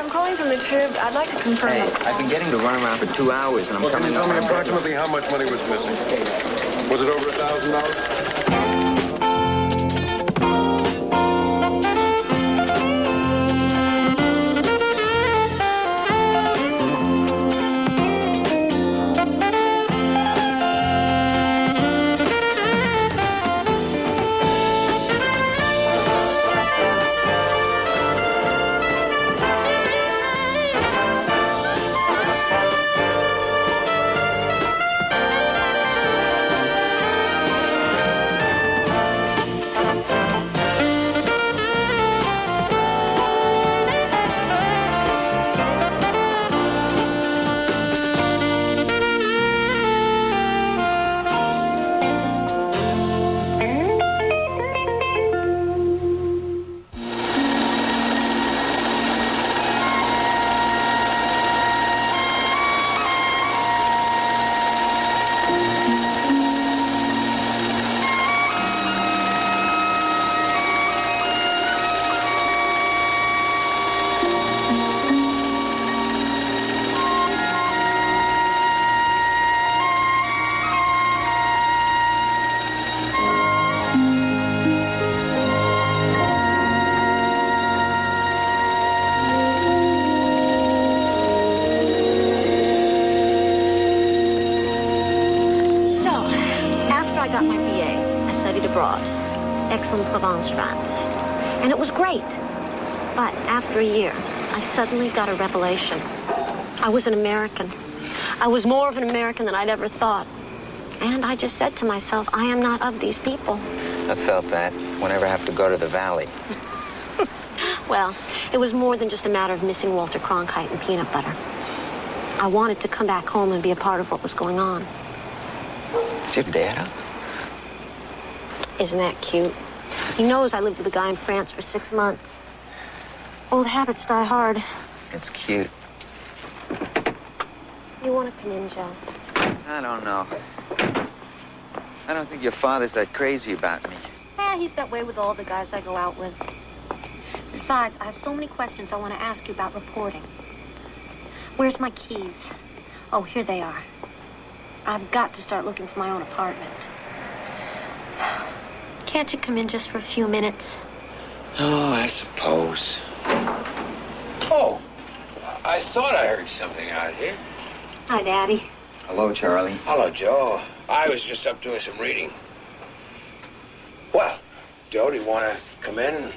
I'm calling from the Trib. I'd like to confirm. Hey, I've been getting to run around for 2 hours, and I'm Well, can coming you tell me up. approximately how much money was missing? Was it over $1,000? Aix-en-Provence, France. And it was great. But after a year, I suddenly got a revelation. I was an American. I was more of an American than I'd ever thought. And I just said to myself, I am not of these people. I felt that whenever I have to go to the valley. Well, it was more than just a matter of missing Walter Cronkite and peanut butter. I wanted to come back home and be a part of what was going on. Is your dad up? Isn't that cute? He knows I lived with a guy in France for 6 months. Old habits die hard. It's cute. You want to come in, Joe? I don't know. I don't think your father's that crazy about me. Yeah, he's that way with all the guys I go out with. Besides, I have so many questions I want to ask you about reporting. Where's my keys? Oh, here they are. I've got to start looking for my own apartment. Can't you come in just for a few minutes? Oh, I suppose. Oh, I thought I heard something out here. Hi, Daddy. Hello, Charlie. Hello, Joe. I was just up doing some reading. Well, Joe, do you want to come in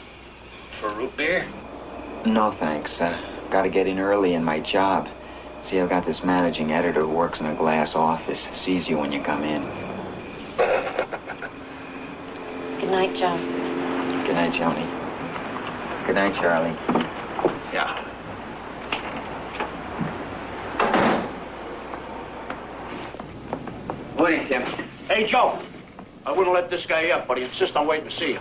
for a root beer? No, thanks. Gotta get in early in my job. See, I've got this managing editor who works in a glass office. Sees you when you come in. Good night, Joe. Good night, Joni. Good night, Charlie. Yeah. Morning, Tim. Hey, Joe. I wouldn't let this guy up, but he insists on waiting to see you.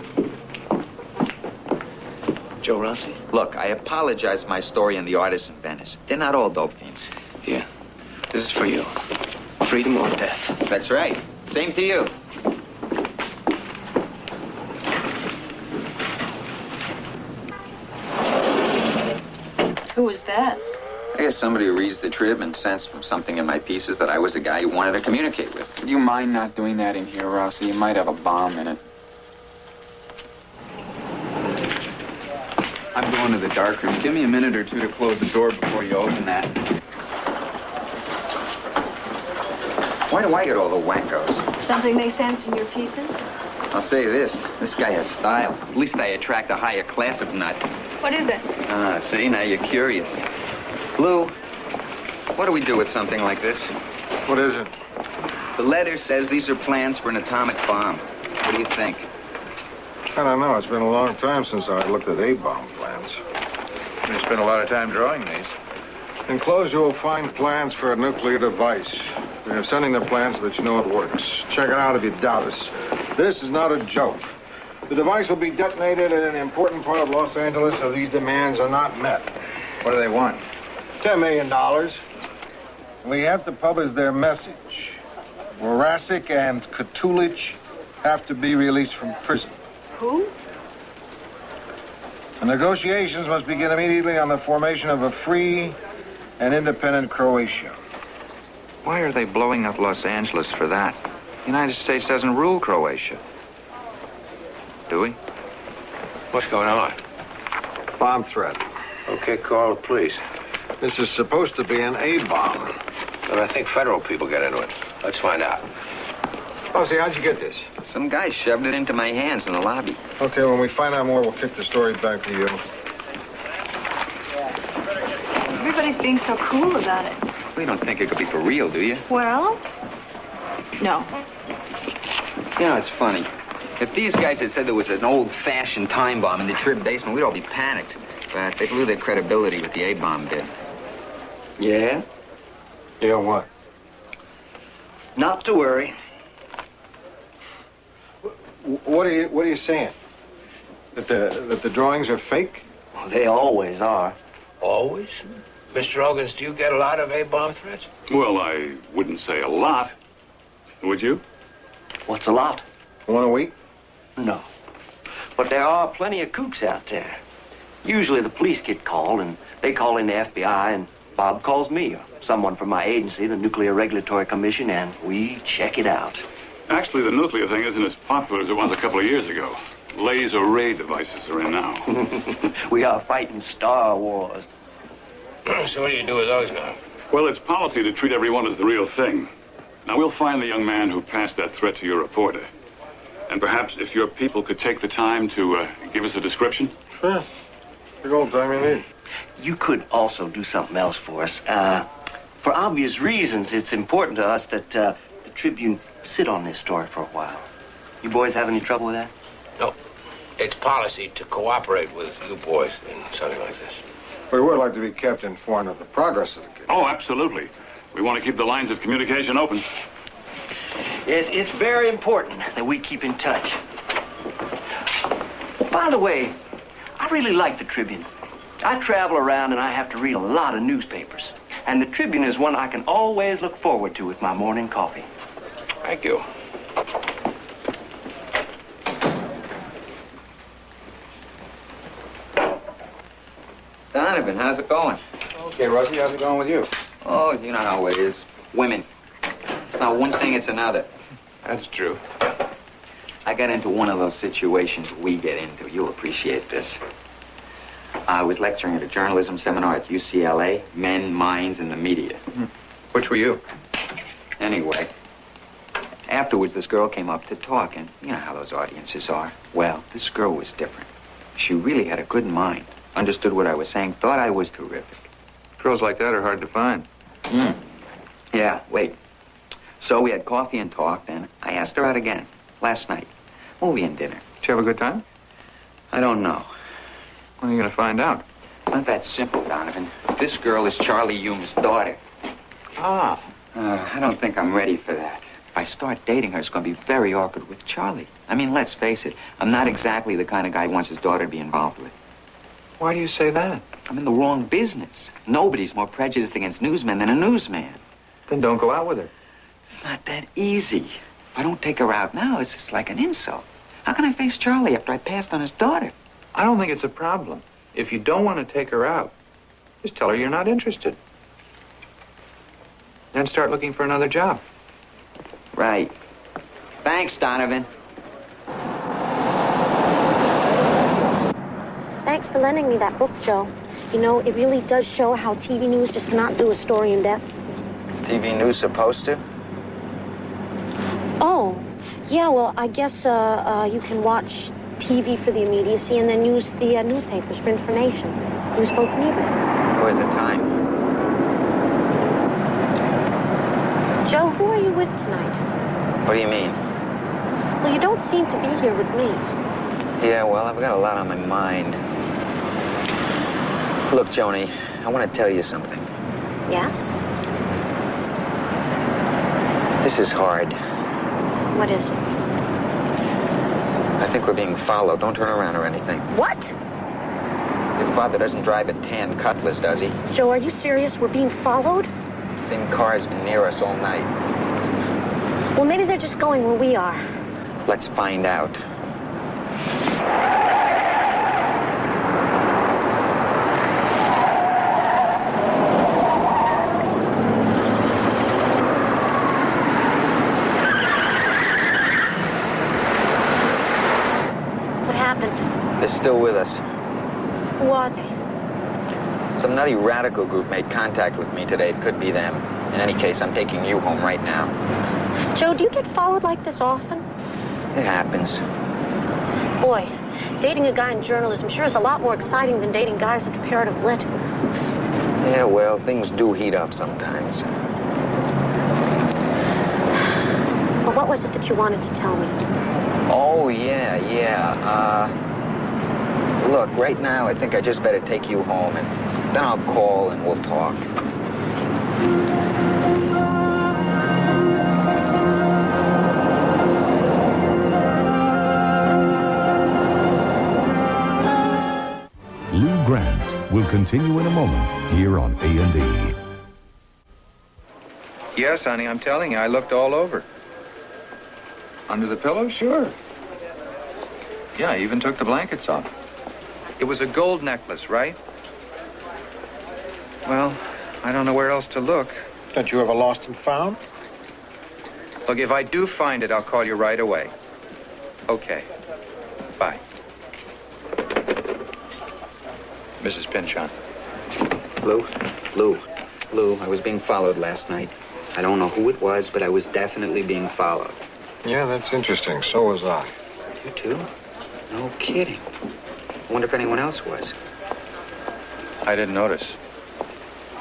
Joe Rossi? Look, I apologize for my story in the artists in Venice. They're not all dope fiends. Here. This is for you. Freedom or death. That's right. Same to you. Who was that? I guess somebody who reads the Trib and sensed from something in my pieces that I was a guy you wanted to communicate with. Would you mind not doing that in here, Rossi? You might have a bomb in it. I'm going to the darkroom. Give me a minute or two to close the door before you open that. Why do I get all the wackos? Something they sense in your pieces? I'll say this guy has style. At least I attract a higher class of nut. What is it? Ah, see, now you're curious. Lou, what do we do with something like this? What is it? The letter says these are plans for an atomic bomb. What do you think? I don't know. It's been a long time since I looked at A-bomb plans. You spent a lot of time drawing these. Enclosed, you will find plans for a nuclear device. We are sending the plans so that you know it works. Check it out if you doubt us. This is not a joke. The device will be detonated in an important part of Los Angeles if these demands are not met. What do they want? $10 million. We have to publish their message. Warasik and Katulich have to be released from prison. Who? The negotiations must begin immediately on the formation of a free and independent Croatia. Why are they blowing up Los Angeles for that? The United States doesn't rule Croatia. Do we? What's going on? Bomb threat. Okay, call the police. This is supposed to be an A-bomb. But I think federal people get into it. Let's find out. Oh, see, how'd you get this? Some guy shoved it into my hands in the lobby. Okay, when we find out more, we'll kick the story back to you. Everybody's being so cool about it. We don't think it could be for real, do you? Well, no. You know, it's funny. If these guys had said there was an old-fashioned time bomb in the Trib basement, we'd all be panicked. But they blew their credibility with the A-bomb bid. Yeah? Yeah, what? Not to worry. What are you saying? That the drawings are fake? Well, they always are. Always? Mr. Ogans, do you get a lot of A-bomb threats? Well, I wouldn't say a lot. Would you? What's a lot? One a week? No. But there are plenty of kooks out there. Usually the police get called, and they call in the FBI, and Bob calls me, or someone from my agency, the Nuclear Regulatory Commission, and we check it out. Actually, the nuclear thing isn't as popular as it was a couple of years ago. Laser ray devices are in now. We are fighting Star Wars. So what do you do with those now? Well, it's policy to treat everyone as the real thing. Now, we'll find the young man who passed that threat to your reporter. And perhaps if your people could take the time to give us a description. Sure. Big old time you need. You could also do something else for us. For obvious reasons, it's important to us that the Tribune sit on this story for a while. You boys have any trouble with that? No. It's policy to cooperate with you boys in something like this. We would like to be kept informed of the progress of the case. Oh, absolutely. We want to keep the lines of communication open. Yes, it's very important that we keep in touch. By the way, I really like the Tribune. I travel around and I have to read a lot of newspapers. And the Tribune is one I can always look forward to with my morning coffee. Thank you. Donovan, how's it going? Okay, Rusty, how's it going with you? Oh, you know how it is. Women. It's not one thing, it's another. That's true. I got into one of those situations we get into. You'll appreciate this. I was lecturing at a journalism seminar at UCLA, Men, Minds, and the Media. Which were you? Anyway, afterwards, this girl came up to talk, and you know how those audiences are. Well, this girl was different. She really had a good mind, understood what I was saying, thought I was terrific. Girls like that are hard to find. Yeah, wait. So we had coffee and talked, and I asked her out again, last night. Movie and dinner. Did you have a good time? I don't know. When are you going to find out? It's not that simple, Donovan. This girl is Charlie Hume's daughter. Ah. I don't think I'm ready for that. If I start dating her, it's going to be very awkward with Charlie. I mean, let's face it. I'm not exactly the kind of guy who wants his daughter to be involved with. Why do you say that? I'm in the wrong business. Nobody's more prejudiced against newsmen than a newsman. Then don't go out with her. It's not that easy. If I don't take her out now, it's just like an insult. How can I face Charlie after I passed on his daughter? I don't think it's a problem. If you don't want to take her out, just tell her you're not interested. Then start looking for another job. Right. Thanks, Donovan. Thanks for lending me that book, Joe. You know, it really does show how TV news just cannot do a story in depth. Is TV news supposed to? Oh, yeah, well, I guess you can watch TV for the immediacy and then use the newspapers for information. Use both neither. Where's the time? Joe, who are you with tonight? What do you mean? Well, you don't seem to be here with me. Yeah, well, I've got a lot on my mind. Look, Joni, I want to tell you something. Yes? This is hard. What is it? I think we're being followed. Don't turn around or anything. What? Your father doesn't drive a tan Cutlass, does he? Joe, are you serious? We're being followed? Same car's been near us all night. Well, maybe they're just going where we are. Let's find out. still with us. Who are they? Some nutty radical group made contact with me today. It could be them. In any case, I'm taking you home right now. Joe, do you get followed like this often? It happens. Boy, dating a guy in journalism sure is a lot more exciting than dating guys in comparative lit. Yeah, well, things do heat up sometimes. But what was it that you wanted to tell me? Oh, yeah. Look, right now, I think I just better take you home, and then I'll call and we'll talk. Lou Grant will continue in a moment here on A&E. Yes, honey, I'm telling you, I looked all over. Under the pillow? Sure. Yeah, I even took the blankets off. It was a gold necklace, right? Well, I don't know where else to look. Don't you ever lost and found? Look, if I do find it, I'll call you right away. Okay. Bye. Mrs. Pinchon. Lou, I was being followed last night. I don't know who it was, but I was definitely being followed. Yeah, that's interesting. So was I. You too? No kidding. I wonder if anyone else was. I didn't notice.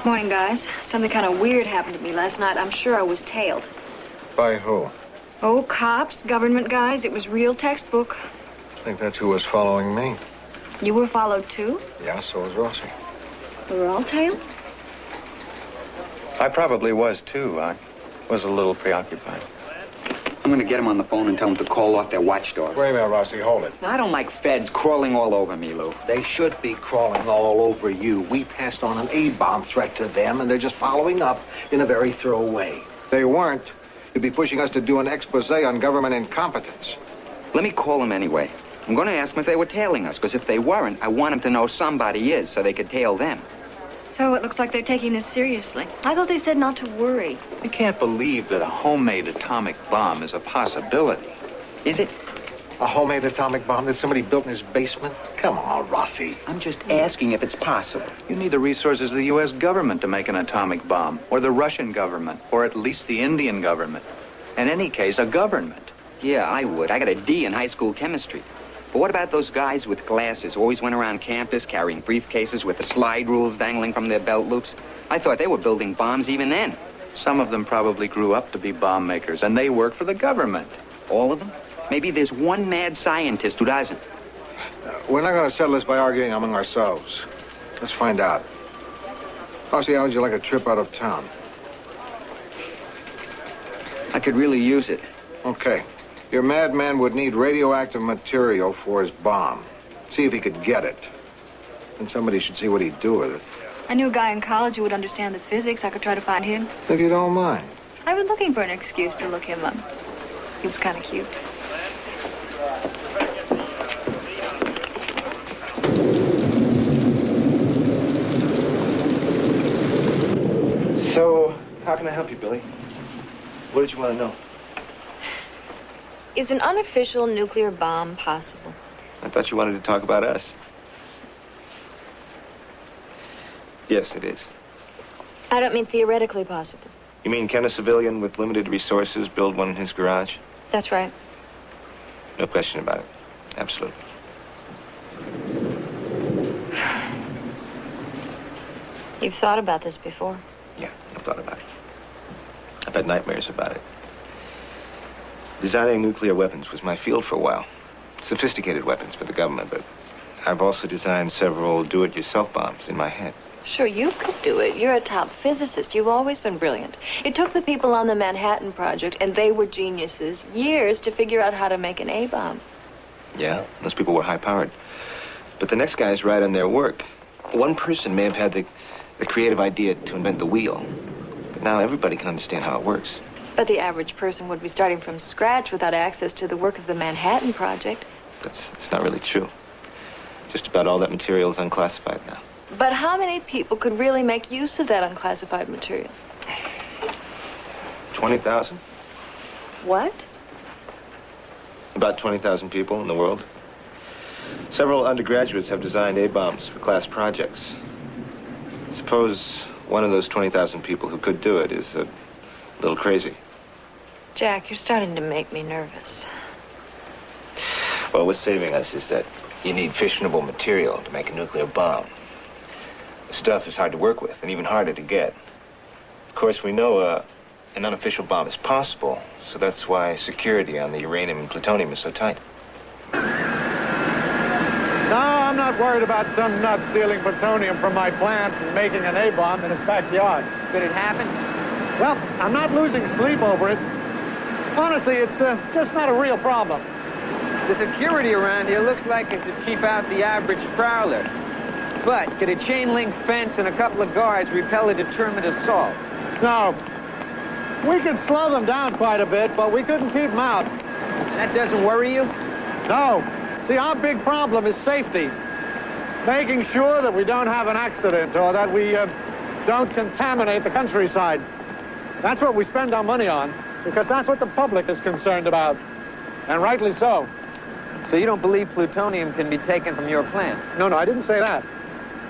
Morning, guys. Something kind of weird happened to me last night. I'm sure I was tailed. By who? Oh, cops, government guys. It was real textbook. I think that's who was following me. You were followed, too? Yeah, so was Rossi. We were all tailed? I probably was, too. I was a little preoccupied. I'm gonna get them on the phone and tell them to call off their watchdogs. Wait a minute, Rossi, hold it. I don't like feds crawling all over me, Lou. They should be crawling all over you. We passed on an A-bomb threat to them, and they're just following up in a very thorough way. They weren't. You'd be pushing us to do an expose on government incompetence. Let me call them anyway. I'm gonna ask them if they were tailing us, because if they weren't, I want them to know somebody is, so they could tail them. So it looks like they're taking this seriously. I thought they said not to worry. I can't believe that a homemade atomic bomb is a possibility. Is it? A homemade atomic bomb that somebody built in his basement? Come on, Rossi. I'm just asking if it's possible. You need the resources of the U.S. government to make an atomic bomb, or the Russian government, or at least the Indian government. In any case, a government. Yeah, I would. I got a D in high school chemistry. But what about those guys with glasses who always went around campus carrying briefcases with the slide rules dangling from their belt loops? I thought they were building bombs even then. Some of them probably grew up to be bomb makers, and they work for the government. All of them? Maybe there's one mad scientist who doesn't. We're not going to settle this by arguing among ourselves. Let's find out. Rossi, how would you like a trip out of town? I could really use it. Okay. Your madman would need radioactive material for his bomb. See if he could get it. And somebody should see what he'd do with it. I knew a guy in college who would understand the physics. I could try to find him. If you don't mind. I've been looking for an excuse to look him up. He was kind of cute. So, how can I help you, Billy? What did you want to know? Is an unofficial nuclear bomb possible? I thought you wanted to talk about us. Yes, it is. I don't mean theoretically possible. You mean, can a civilian with limited resources build one in his garage? That's right. No question about it. Absolutely. You've thought about this before. Yeah, I've thought about it. I've had nightmares about it. Designing nuclear weapons was my field for a while. Sophisticated weapons for the government, but I've also designed several do-it-yourself bombs in my head. Sure, you could do it. You're a top physicist. You've always been brilliant. It took the people on the Manhattan Project, and they were geniuses, years to figure out how to make an A-bomb. Yeah, those people were high-powered. But the next guys ride on their work. One person may have had the creative idea to invent the wheel. But now everybody can understand how it works. But the average person would be starting from scratch without access to the work of the Manhattan Project. That's not really true. Just about all that material is unclassified now. But how many people could really make use of that unclassified material? 20,000? What? About 20,000 people in the world. Several undergraduates have designed A-bombs for class projects. Suppose one of those 20,000 people who could do it is a little crazy. Jack, you're starting to make me nervous. Well, what's saving us is that you need fissionable material to make a nuclear bomb. The stuff is hard to work with and even harder to get. Of course, we know an unofficial bomb is possible, so that's why security on the uranium and plutonium is so tight. No, I'm not worried about some nut stealing plutonium from my plant and making an A-bomb in his backyard. Could it happen? Well, I'm not losing sleep over it. Honestly, it's just not a real problem. The security around here looks like it could keep out the average prowler. But could a chain link fence and a couple of guards repel a determined assault? No. We could slow them down quite a bit, but we couldn't keep them out. That doesn't worry you? No. See, our big problem is safety. Making sure that we don't have an accident or that we don't contaminate the countryside. That's what we spend our money on, because that's what the public is concerned about. And rightly so. So you don't believe plutonium can be taken from your plant? No, I didn't say that.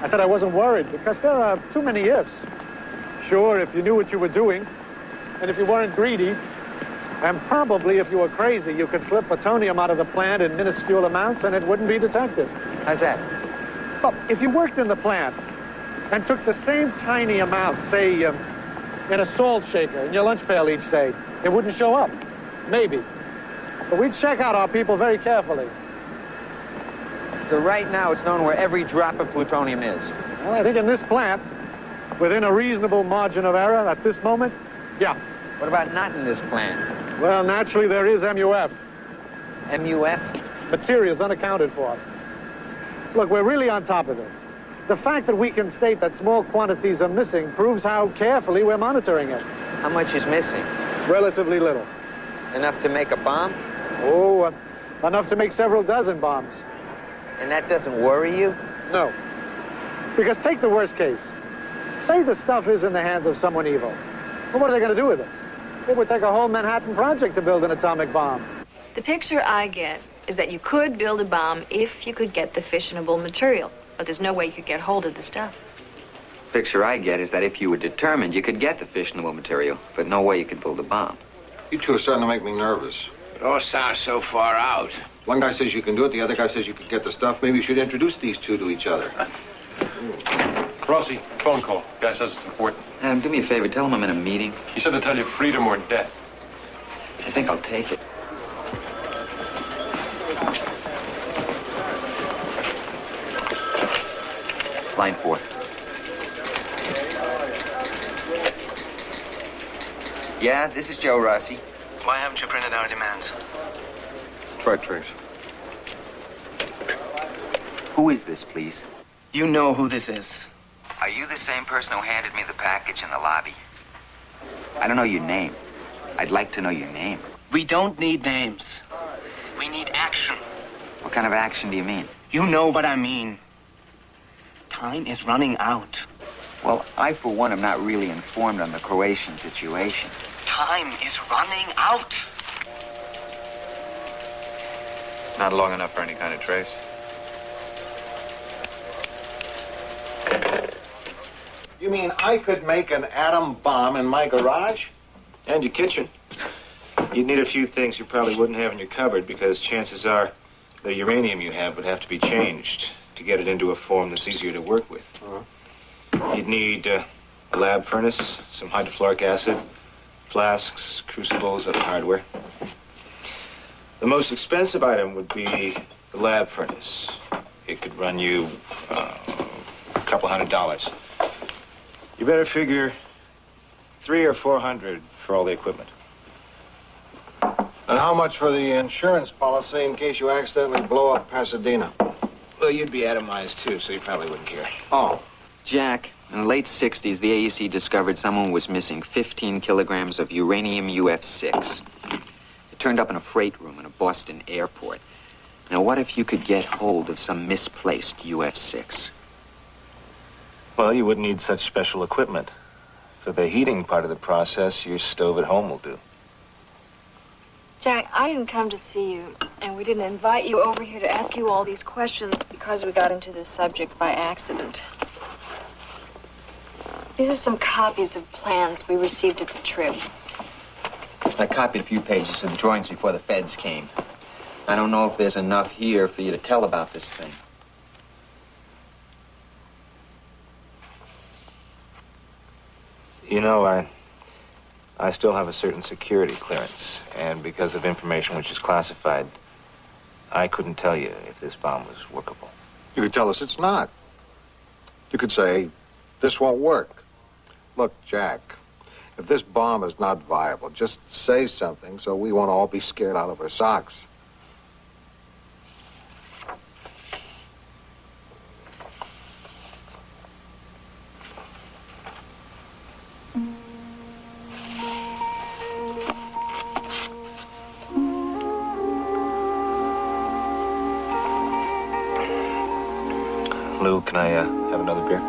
I said I wasn't worried, because there are too many ifs. Sure, if you knew what you were doing, and if you weren't greedy, and probably if you were crazy, you could slip plutonium out of the plant in minuscule amounts and it wouldn't be detected. How's that? Well, if you worked in the plant and took the same tiny amount, say, in a salt shaker in your lunch pail each day, it wouldn't show up. Maybe. But we'd check out our people very carefully. So right now it's known where every drop of plutonium is? Well, I think in this plant, within a reasonable margin of error at this moment, yeah. What about not in this plant? Well, naturally, there is MUF. MUF? Materials unaccounted for. Look, we're really on top of this. The fact that we can state that small quantities are missing proves how carefully we're monitoring it. How much is missing? Relatively little. Enough to make a bomb? Oh, enough to make several dozen bombs. And that doesn't worry you? No. Because take the worst case. Say the stuff is in the hands of someone evil. Well, what are they going to do with it? It would take a whole Manhattan Project to build an atomic bomb. The picture I get is that you could build a bomb if you could get the fissionable material, but there's no way you could get hold of the stuff. Picture I get is that if you were determined, you could get the fissionable material, but no way you could build a bomb. You two are starting to make me nervous. It all sounds so far out. One guy says you can do it, the other guy says you could get the stuff. Maybe you should introduce these two to each other. Rossi, phone call. Guy says it's important. Do me a favor, tell him I'm in a meeting. He said to tell you freedom or death. I think I'll take it. Line 4. Yeah, this is Joe Rossi. Why haven't you printed our demands? Try trace. Who is this, please? You know who this is. Are you the same person who handed me the package in the lobby? I don't know your name. I'd like to know your name. We don't need names. We need action. What kind of action do you mean? You know what I mean. Time is running out. Well, I, for one, am not really informed on the Croatian situation. Time is running out. Not long enough for any kind of trace. You mean I could make an atom bomb in my garage? And your kitchen. You'd need a few things you probably wouldn't have in your cupboard, because chances are the uranium you have would have to be changed to get it into a form that's easier to work with. You'd need a lab furnace, some hydrofluoric acid, flasks, crucibles, other hardware. The most expensive item would be the lab furnace. It could run you a couple $100. You better figure $300 or $400 for all the equipment. And how much for the insurance policy in case you accidentally blow up Pasadena? Well, you'd be atomized too, so you probably wouldn't care. Oh. Jack, in the late 60s, the AEC discovered someone was missing 15 kilograms of uranium UF6. It turned up in a freight room in a Boston airport. Now, what if you could get hold of some misplaced UF6? Well, you wouldn't need such special equipment. For the heating part of the process, your stove at home will do. Jack, I didn't come to see you, and we didn't invite you over here to ask you all these questions because we got into this subject by accident. These are some copies of plans we received at the trip. I copied a few pages of the drawings before the feds came. I don't know if there's enough here for you to tell about this thing. You know, I still have a certain security clearance, and because of information which is classified, I couldn't tell you if this bomb was workable. You could tell us it's not. You could say, this won't work. Look, Jack, if this bomb is not viable, just say something so we won't all be scared out of our socks. Lou, can I have another beer?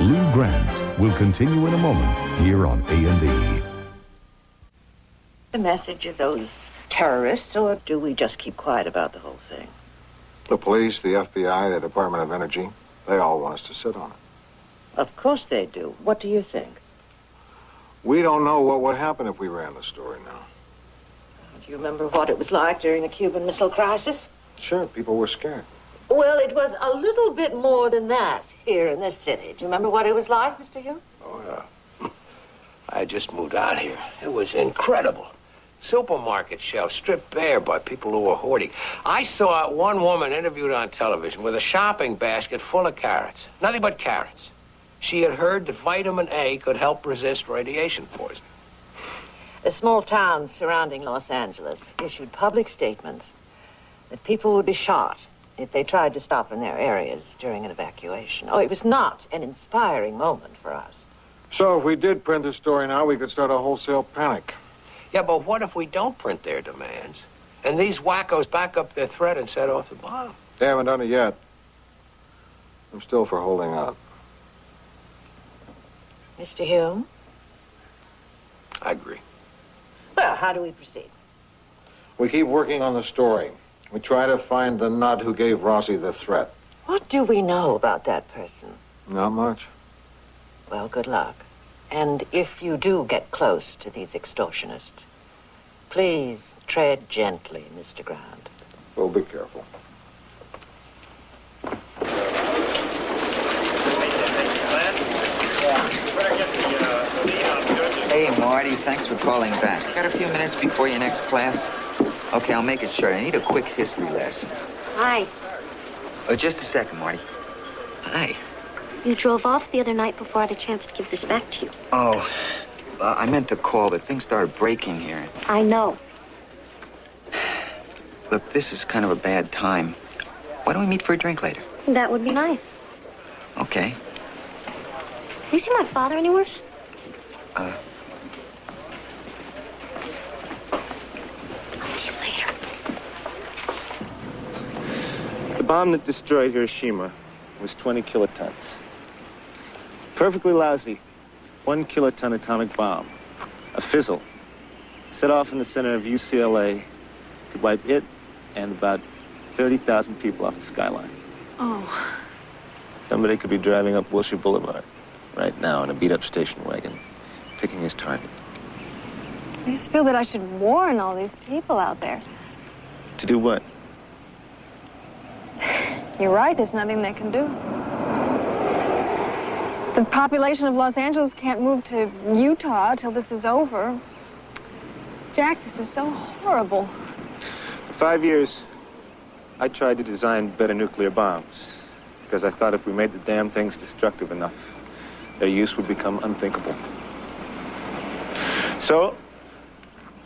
Lou Grant will continue in a moment here on A&E. The message of those terrorists, or do we just keep quiet about the whole thing? The police, the FBI, the Department of Energy, they all want us to sit on it. Of course they do. What do you think? We don't know what would happen if we ran the story now. Do you remember what it was like during the Cuban Missile Crisis? Sure, people were scared. Well, it was a little bit more than that here in this city. Do you remember what it was like, Mr. Hugh? Oh, yeah. I just moved out here. It was incredible. Supermarket shelves stripped bare by people who were hoarding. I saw one woman interviewed on television with a shopping basket full of carrots. Nothing but carrots. She had heard that vitamin A could help resist radiation poisoning. The small towns surrounding Los Angeles issued public statements that people would be shot if they tried to stop in their areas during an evacuation. Oh, it was not an inspiring moment for us. So if we did print the story now, we could start a wholesale panic. Yeah, but what if we don't print their demands? And these wackos back up their threat and set off the bomb? They haven't done it yet. I'm still for holding out. Mr. Hume? I agree. Well, how do we proceed? We keep working on the story. We try to find the nut who gave Rossi the threat. What do we know about that person? Not much. Well, good luck. And if you do get close to these extortionists, please tread gently, Mr. Grant. We'll be careful. Hey, Marty, thanks for calling back. Got a few minutes before your next class? Okay, I'll make it short. I need a quick history lesson. Hi. Oh, just a second, Marty. Hi. You drove off the other night before I had a chance to give this back to you. Oh, I meant to call, but things started breaking here. I know. Look, this is kind of a bad time. Why don't we meet for a drink later? That would be nice. Okay. Have you seen my father anywhere? Uh... I'll see you later. The bomb that destroyed Hiroshima was 20 kilotons. Perfectly lousy 1 kiloton atomic bomb, a fizzle, set off in the center of UCLA, could wipe it and about 30,000 people off the skyline. Oh. Somebody could be driving up Wilshire Boulevard right now in a beat-up station wagon, picking his target. I just feel that I should warn all these people out there. To do what? You're right, there's nothing they can do. The population of Los Angeles can't move to Utah till this is over. Jack, this is so horrible. For 5 years, I tried to design better nuclear bombs because I thought if we made the damn things destructive enough, their use would become unthinkable. So,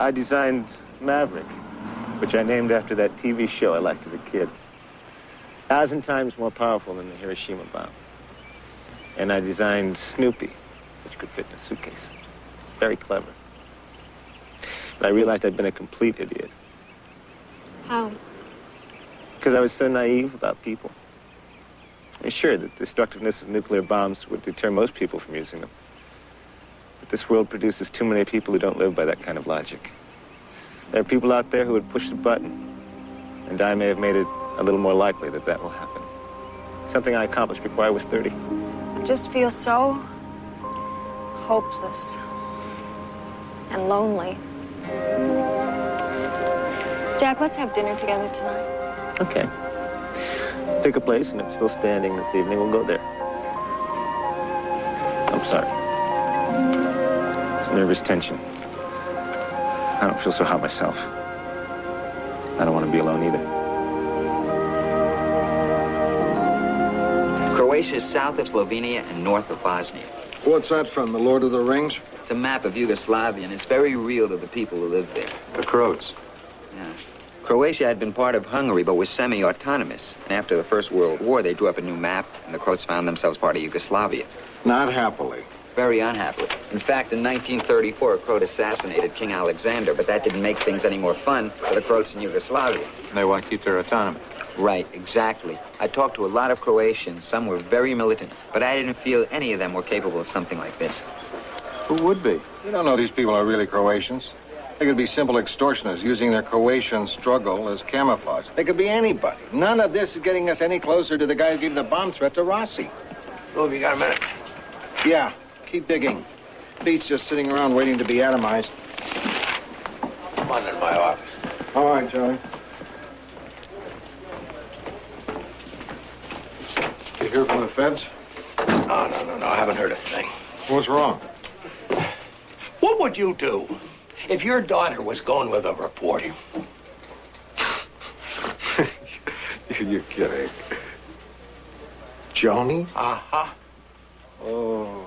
I designed Maverick, which I named after that TV show I liked as a kid. 1,000 times more powerful than the Hiroshima bomb. And I designed Snoopy, which could fit in a suitcase. Very clever. But I realized I'd been a complete idiot. How? Because I was so naive about people. Sure, the destructiveness of nuclear bombs would deter most people from using them. But this world produces too many people who don't live by that kind of logic. There are people out there who would push the button, and I may have made it a little more likely that that will happen. Something I accomplished before I was 30. I just feel so hopeless and lonely. Jack, let's have dinner together tonight. Okay. Pick a place, and if it's still standing this evening, we'll go there. I'm sorry. It's nervous tension. I don't feel so hot myself. I don't want to be alone either. Croatia is south of Slovenia and north of Bosnia. What's that from, The Lord of the Rings? It's a map of Yugoslavia, and it's very real to the people who live there. The Croats. Yeah. Croatia had been part of Hungary, but was semi-autonomous. And after the First World War, they drew up a new map, and the Croats found themselves part of Yugoslavia. Not happily. Very unhappily. In fact, in 1934, a Croat assassinated King Alexander, but that didn't make things any more fun for the Croats in Yugoslavia. They want to keep their autonomy. Right, exactly. I talked to a lot of Croatians. Some were very militant, but I didn't feel any of them were capable of something like this. Who would be? You don't know these people are really Croatians. They could be simple extortioners using their Croatian struggle as camouflage. They could be anybody. None of this is getting us any closer to the guy who gave the bomb threat to Rossi. Lou, have you got a minute? Yeah, keep digging. Pete's just sitting around waiting to be atomized. Come on in my office. All right, Joey. You hear from the feds? No, I haven't heard a thing. What's wrong? What would you do if your daughter was going with a reporter? You're kidding. Joni? Uh-huh. Oh,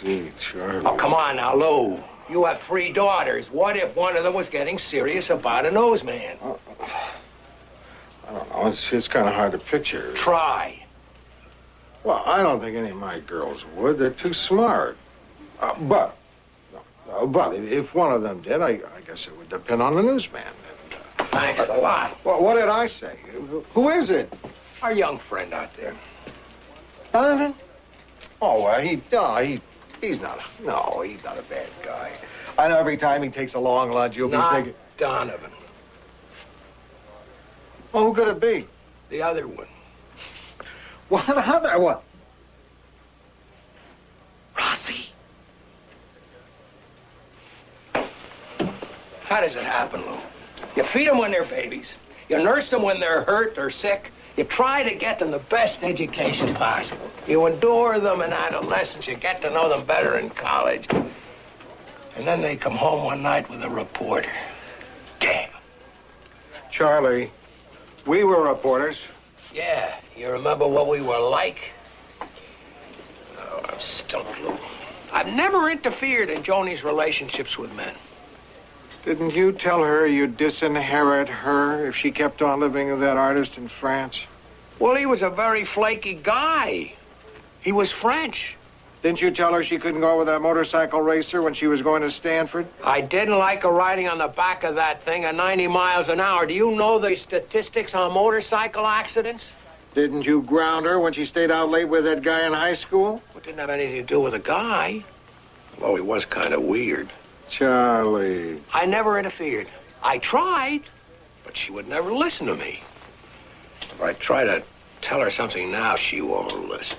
gee, Charlie. Oh, come on now, Lou. You have 3 daughters. What if one of them was getting serious about a newsman? I don't know. It's kind of hard to picture. Try. Well, I don't think any of my girls would. They're too smart. But if one of them did, I guess it would depend on the newsman. Thanks a lot. Well, what did I say? Who is it? Our young friend out there. Donovan? Oh, well, he's not a bad guy. I know every time he takes a long lunch, you'll be thinking... Donovan. Well, who could it be? The other one. What other one? Rossi. How does it happen, Lou? You feed them when they're babies. You nurse them when they're hurt or sick. You try to get them the best education possible. You endure them in adolescence. You get to know them better in college. And then they come home one night with a reporter. Damn. Charlie, we were reporters. Yeah, you remember what we were like? Oh, I'm stumped, Lou. I've never interfered in Joni's relationships with men. Didn't you tell her you'd disinherit her if she kept on living with that artist in France? Well, he was a very flaky guy. He was French. Didn't you tell her she couldn't go with that motorcycle racer when she was going to Stanford? I didn't like her riding on the back of that thing at 90 miles an hour. Do you know the statistics on motorcycle accidents? Didn't you ground her when she stayed out late with that guy in high school? It didn't have anything to do with the guy. Although he was kind of weird. Charlie. I never interfered. I tried, but she would never listen to me. If I try to tell her something now, she won't listen.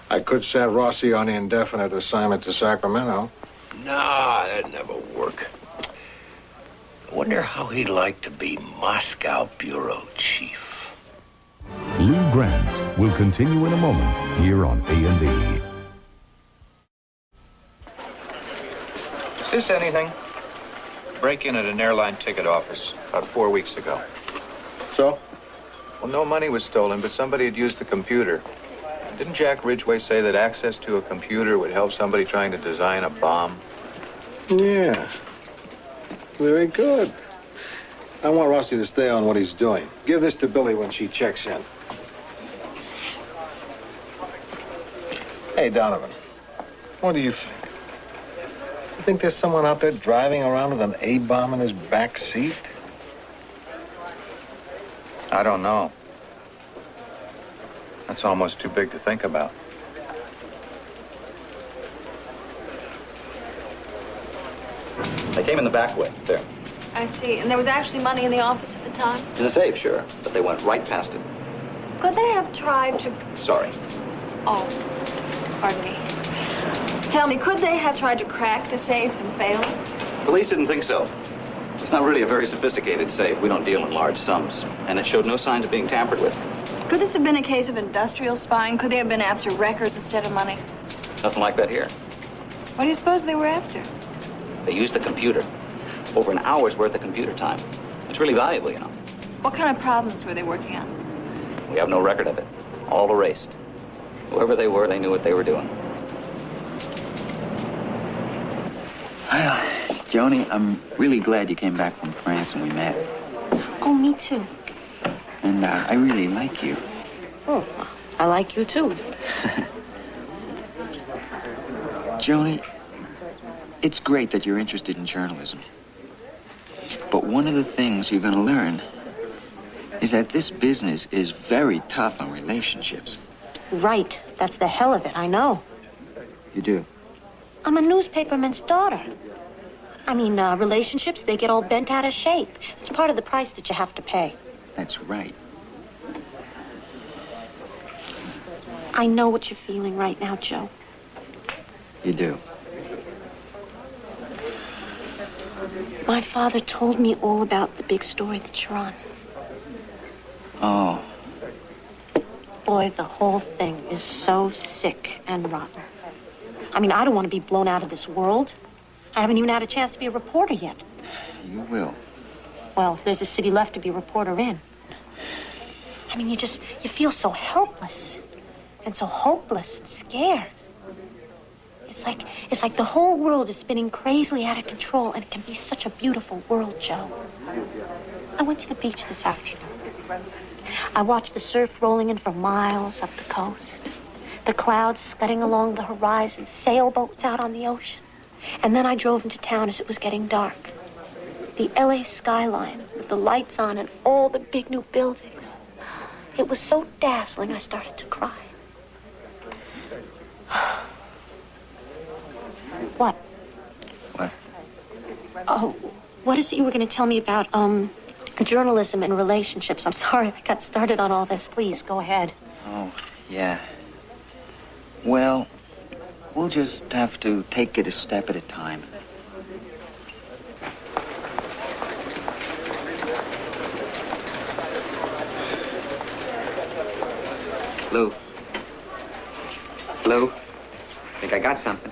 I could send Rossi on indefinite assignment to Sacramento. Nah, that'd never work. I wonder how he'd like to be Moscow bureau chief. Lou Grant will continue in a moment here on A&E. Is this anything? Break-in at an airline ticket office about 4 weeks ago. So? Well, no money was stolen, but somebody had used the computer. Didn't Jack Ridgway say that access to a computer would help somebody trying to design a bomb? Yeah. Very good. I want Rossi to stay on what he's doing. Give this to Billy when she checks in. Hey, Donovan. What do you think? You think there's someone out there driving around with an A-bomb in his back seat? I don't know. That's almost too big to think about. They came in the back way, there. I see. And there was actually money in the office at the time? In the safe, sure, but they went right past it. Could they have tried to... Sorry. Oh, pardon me. Tell me, could they have tried to crack the safe and failed? Police didn't think so. It's not really a very sophisticated safe. We don't deal in large sums. And it showed no signs of being tampered with. Could this have been a case of industrial spying? Could they have been after wreckers instead of money? Nothing like that here. What do you suppose they were after? They used the computer. Over an hour's worth of computer time. It's really valuable, you know. What kind of problems were they working on? We have no record of it. All erased. Whoever they were, they knew what they were doing. Well, Joni, I'm really glad you came back from France and we met. Oh, me too. And I really like you. Oh, I like you too. Joni, it's great that you're interested in journalism. But one of the things you're going to learn is that this business is very tough on relationships. Right. That's the hell of it, I know. You do? I'm a newspaperman's daughter. I mean, relationships, they get all bent out of shape. It's part of the price that you have to pay. That's right. I know what you're feeling right now, Joe. You do? My father told me all about the big story that you're on. Oh. Boy, the whole thing is so sick and rotten. I mean, I don't want to be blown out of this world. I haven't even had a chance to be a reporter yet. You will. Well, if there's a city left to be a reporter in. I mean, you feel so helpless and so hopeless and scared. It's like the whole world is spinning crazily out of control, and it can be such a beautiful world, Joe. I went to the beach this afternoon. I watched the surf rolling in for miles up the coast. The clouds scudding along the horizon, sailboats out on the ocean. And then I drove into town as it was getting dark. The LA skyline with the lights on and all the big new buildings. It was so dazzling I started to cry. What? What? Oh, what is it you were going to tell me about, journalism and relationships? I'm sorry I got started on all this. Please, go ahead. Oh, yeah. Well, we'll just have to take it a step at a time. Lou. Lou, I think I got something.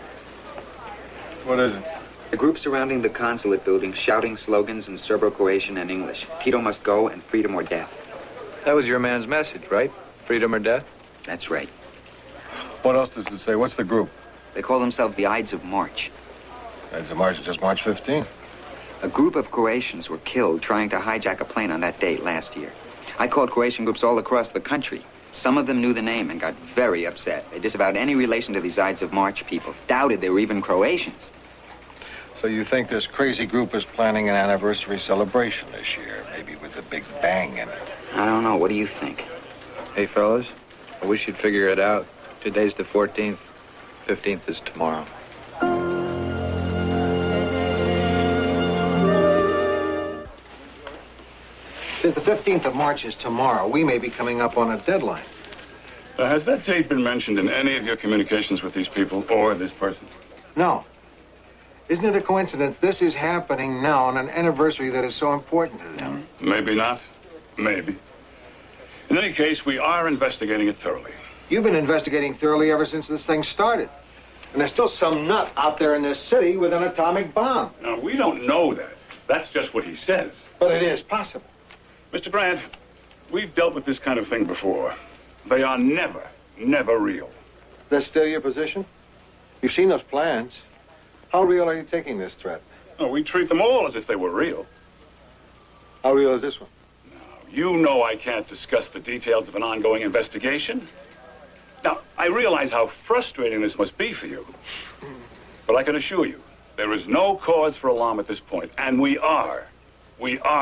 What is it? The group surrounding the consulate building shouting slogans in Serbo-Croatian and English. Tito must go and freedom or death. That was your man's message, right? Freedom or death? That's right. What else does it say? What's the group? They call themselves the Ides of March. Ides of March is just March 15th. A group of Croatians were killed trying to hijack a plane on that date last year. I called Croatian groups all across the country. Some of them knew the name and got very upset. They disavowed any relation to these Ides of March people. Doubted they were even Croatians. So you think this crazy group is planning an anniversary celebration this year, maybe with a big bang in it? I don't know. What do you think? Hey, fellas, I wish you'd figure it out. Today's the 14th. 15th is tomorrow. Since the 15th of March is tomorrow, we may be coming up on a deadline. Has that date been mentioned in any of your communications with these people or this person? No. Isn't it a coincidence this is happening now on an anniversary that is so important to them? Maybe not. Maybe. In any case, we are investigating it thoroughly. You've been investigating thoroughly ever since this thing started. And there's still some nut out there in this city with an atomic bomb. Now, we don't know that. That's just what he says. But it is possible. Mr. Grant, we've dealt with this kind of thing before. They are never, never real. That's still your position? You've seen those plans. How real are you taking this threat? Oh, we treat them all as if they were real. How real is this one? You know I can't discuss the details of an ongoing investigation. Now, I realize how frustrating this must be for you. But I can assure you, there is no cause for alarm at this point. And we are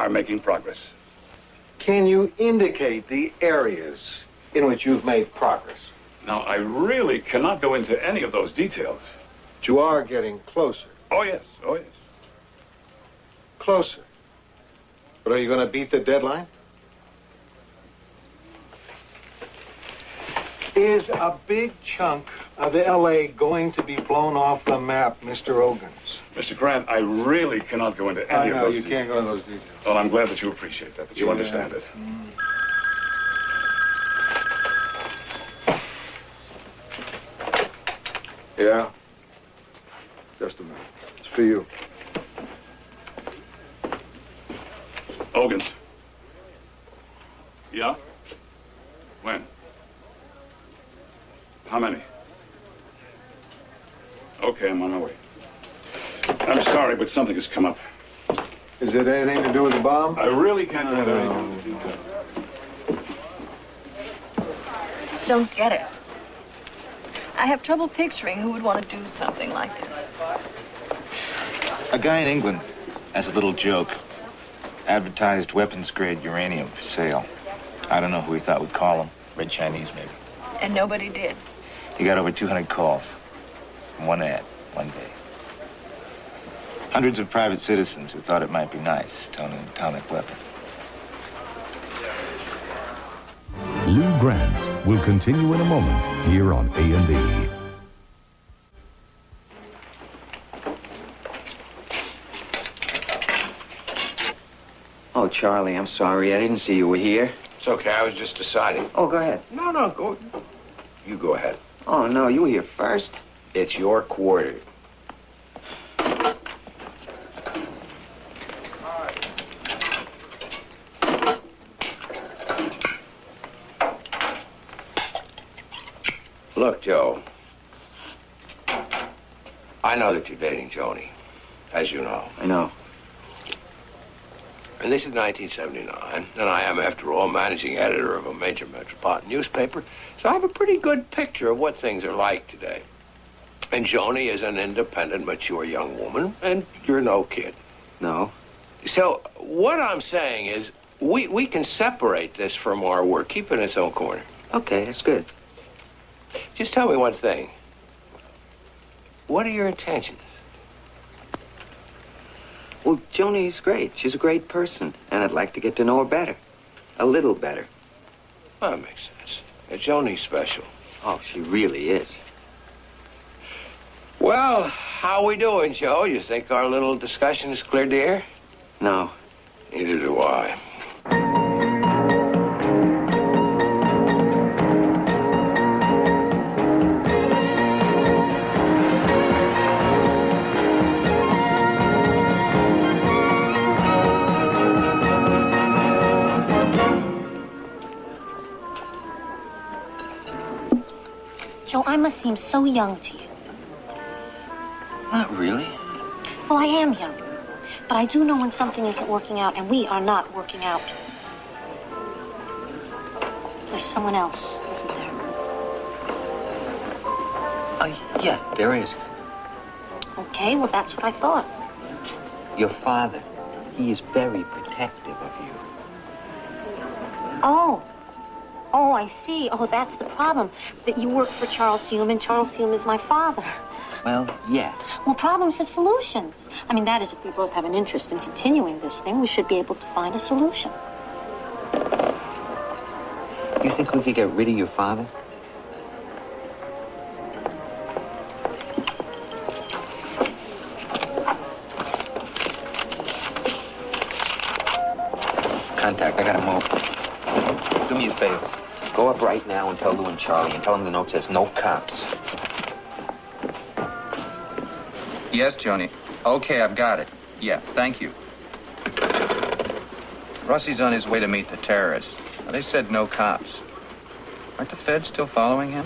making progress. Can you indicate the areas in which you've made progress. Now, I really cannot go into any of those details. But you are getting closer. Oh, yes. Oh, yes. Closer. But are you going to beat the deadline? Is a big chunk of L.A. going to be blown off the map, Mr. Ogans? Mr. Grant, I really cannot go into any of those you details. can't go into those details. Well, I'm glad that you appreciate that you understand it. Yeah. Just a minute. It's for you. Ogans. Yeah? When? How many? Okay, I'm on my way. I'm sorry, but something has come up. Is it anything to do with the bomb? I really can't go into any detail. I just don't get it. I have trouble picturing who would want to do something like this. A guy in England, as a little joke, advertised weapons-grade uranium for sale. I don't know who he thought would call him. Red Chinese, maybe. And nobody did. He got over 200 calls from one ad, one day. Hundreds of private citizens who thought it might be nice to own an atomic weapon. Lou Grant will continue in a moment here on A&E. Oh, Charlie, I'm sorry. I didn't see you were here. It's okay, I was just deciding. Oh, go ahead. No, go. You go ahead. Oh, no, you were here first. It's your quarter. Look, Joe. I know that you're dating Joni, as you know. I know. And this is 1979, and I am, after all, managing editor of a major metropolitan newspaper, so I have a pretty good picture of what things are like today. And Joni is an independent, mature young woman, and you're no kid. No. So what I'm saying is we can separate this from our work, keep it in its own corner. Okay, that's good. Just tell me one thing. What are your intentions? Well, Joni's great. She's a great person, and I'd like to get to know her better. A little better. Well, that makes sense. Joni's special. Oh, she really is. Well, how we doing, Joe? You think our little discussion is cleared the air? No. Neither do I. Joe, I must seem so young to you. Not really. Well, I am young. But I do know when something isn't working out, and we are not working out. There's someone else, isn't there? Yeah, there is. Okay, well, that's what I thought. Your father. He is very protective of you. Oh, I see. Oh, that's the problem. That you work for Charles Hume, and Charles Hume is my father. Well, yeah. Well, problems have solutions. I mean, that is, if we both have an interest in continuing this thing, we should be able to find a solution. You think we could get rid of your father? Contact, I got him over. Do me a favor. Go up right now and tell Lou and Charlie, and tell them the note says no cops. Yes, Joni. Okay, I've got it. Yeah, thank you. Rusty's on his way to meet the terrorists. Well, they said no cops. Aren't the feds still following him?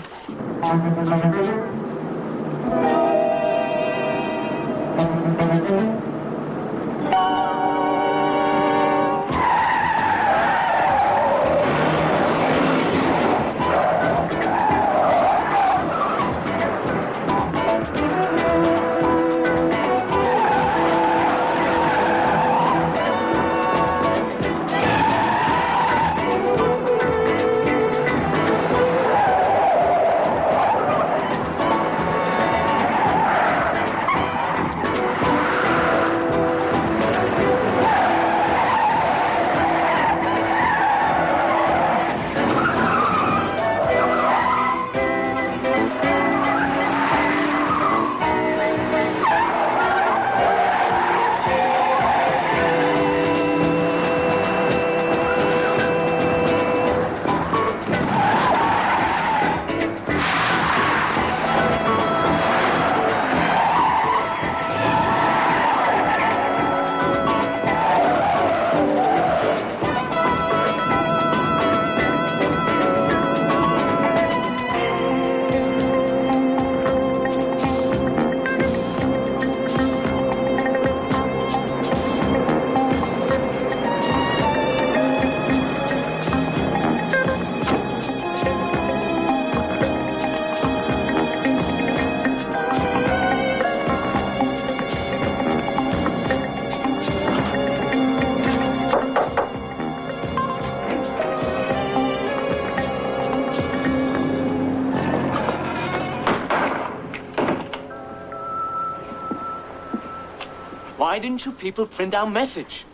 Why didn't you people print our message?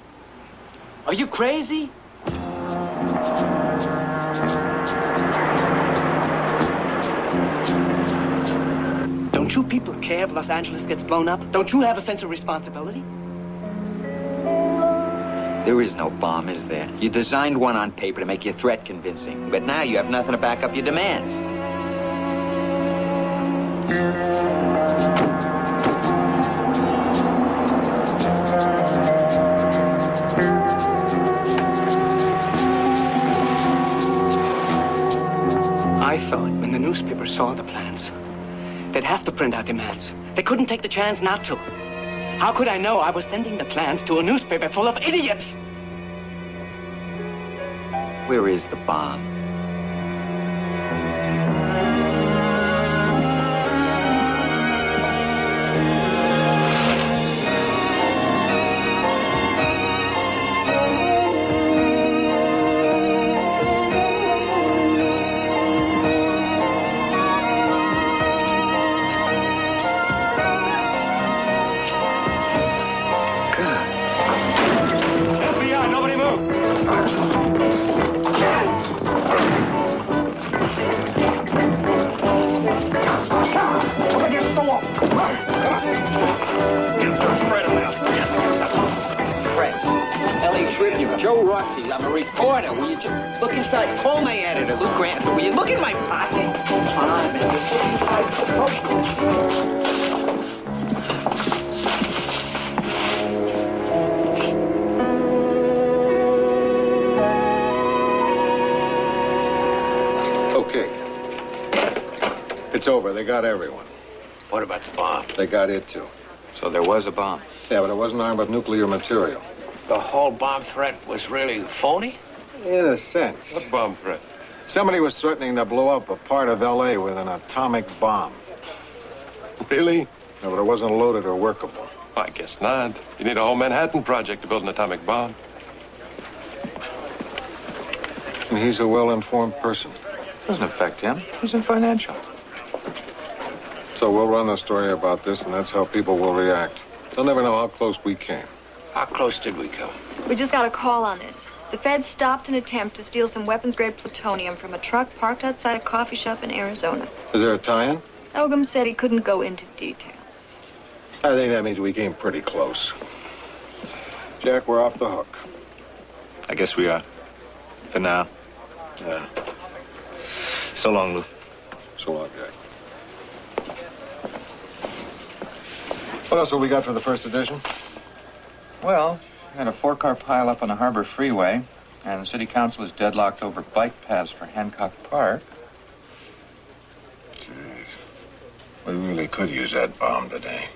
Are you crazy? Don't you people care if Los Angeles gets blown up? Don't you have a sense of responsibility? There is no bomb, is there? You designed one on paper to make your threat convincing, but now you have nothing to back up your demands. I thought when the newspapers saw the plans, they'd have to print our demands. They couldn't take the chance not to. How could I know I was sending the plans to a newspaper full of idiots? Where is the bomb? FBI, nobody move! Joe Rossi, I'm a reporter. Will you just look inside? Call my editor, Lou Grant. Will you look in my pocket? Come on, man. Just look inside. Okay. It's over. They got everyone. What about the bomb? They got it, too. So there was a bomb. Yeah, but it wasn't armed with nuclear material. The whole bomb threat was really phony? In a sense. What bomb threat? Somebody was threatening to blow up a part of L.A. with an atomic bomb. Really? No, but it wasn't loaded or workable. I guess not. You need a whole Manhattan Project to build an atomic bomb. And he's a well-informed person. Doesn't affect him. He's in financial. So we'll run a story about this, and that's how people will react. They'll never know how close we came. How close did we come? We just got a call on this. The Feds stopped an attempt to steal some weapons-grade plutonium from a truck parked outside a coffee shop in Arizona. Is there a tie-in? Ogum said he couldn't go into details. I think that means we came pretty close. Jack, we're off the hook. I guess we are. For now. Yeah. So long, Lou. So long, Jack. What else have we got for the first edition? Well, we had a 4-car pileup on the Harbor Freeway, and the city council is deadlocked over bike paths for Hancock Park. Jeez. We really could use that bomb today.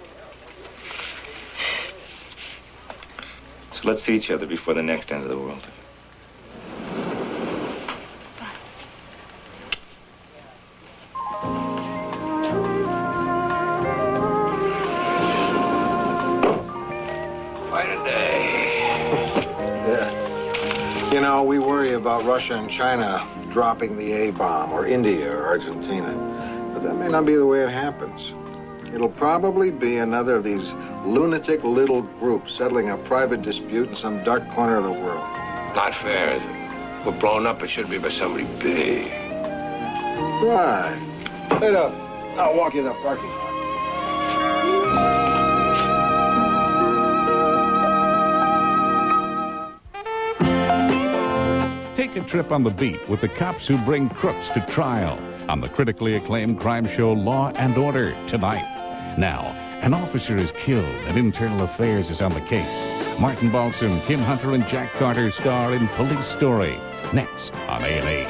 So let's see each other before the next end of the world. You know, we worry about Russia and China dropping the A-bomb, or India or Argentina. But that may not be the way it happens. It'll probably be another of these lunatic little groups settling a private dispute in some dark corner of the world. Not fair, is it? If we're blown up, it should be by somebody big. Right. Wait up. I'll walk you to the parking lot. Take a trip on the beat with the cops who bring crooks to trial on the critically acclaimed crime show Law and Order tonight. Now, an officer is killed and Internal Affairs is on the case. Martin Balsam, Kim Hunter, and Jack Carter star in Police Story. Next on A&E.